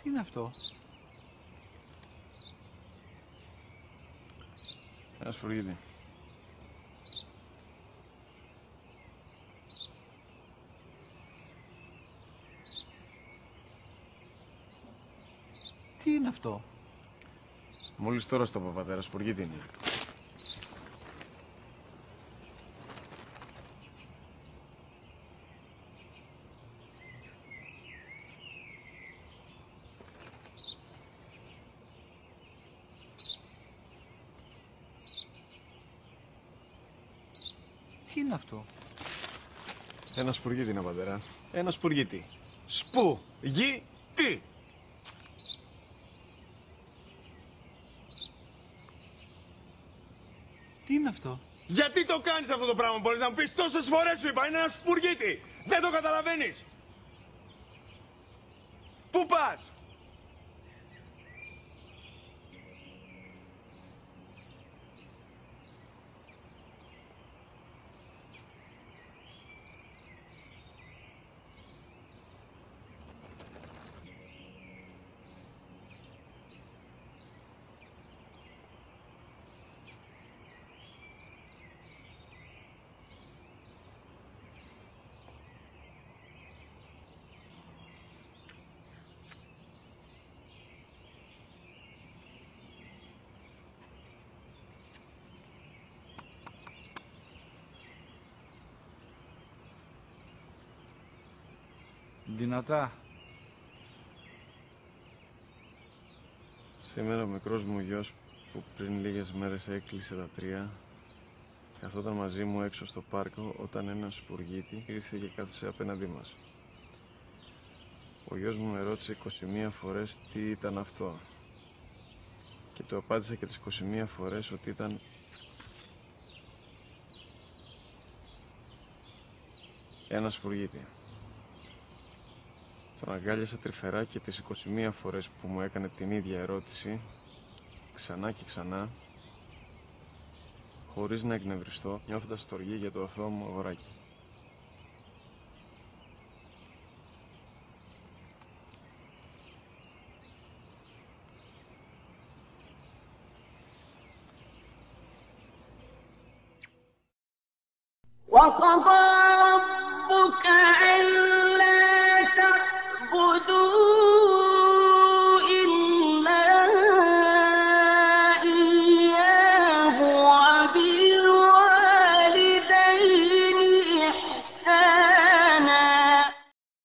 Τι είναι αυτό? Ένα σπουργίτη. Τι είναι αυτό? Μόλις τώρα στο πατέρα, σπουργίτη είναι. Τι είναι αυτό? Ένα σπουργίτη είναι, πατέρα. Ένα σπουργίτη. Σπου-γι-τι. Τι είναι αυτό? Γιατί το κάνεις αυτό το πράγμα, μπορείς να μου πεις? Τόσες φορές σου είπα, είναι ένα σπουργίτη. Δεν το καταλαβαίνεις. Πού πας? Δυνατά. Σήμερα ο μικρός μου γιος που πριν λίγες μέρες έκλεισε τα 3 καθόταν μαζί μου έξω στο πάρκο όταν ένα σπουργίτη ήρθε και κάθισε απέναντί μας. Ο γιος μου με ρώτησε 21 φορές τι ήταν αυτό και του απάντησα και τις 21 φορές ότι ήταν ένα σπουργίτη. Τον αγκάλιασα τρυφερά και τις 21 φορές που μου έκανε την ίδια ερώτηση, ξανά και ξανά, χωρίς να εκνευριστώ, νιώθοντας στοργή για το αθώο μου αγοράκι. وقضى ربك ألا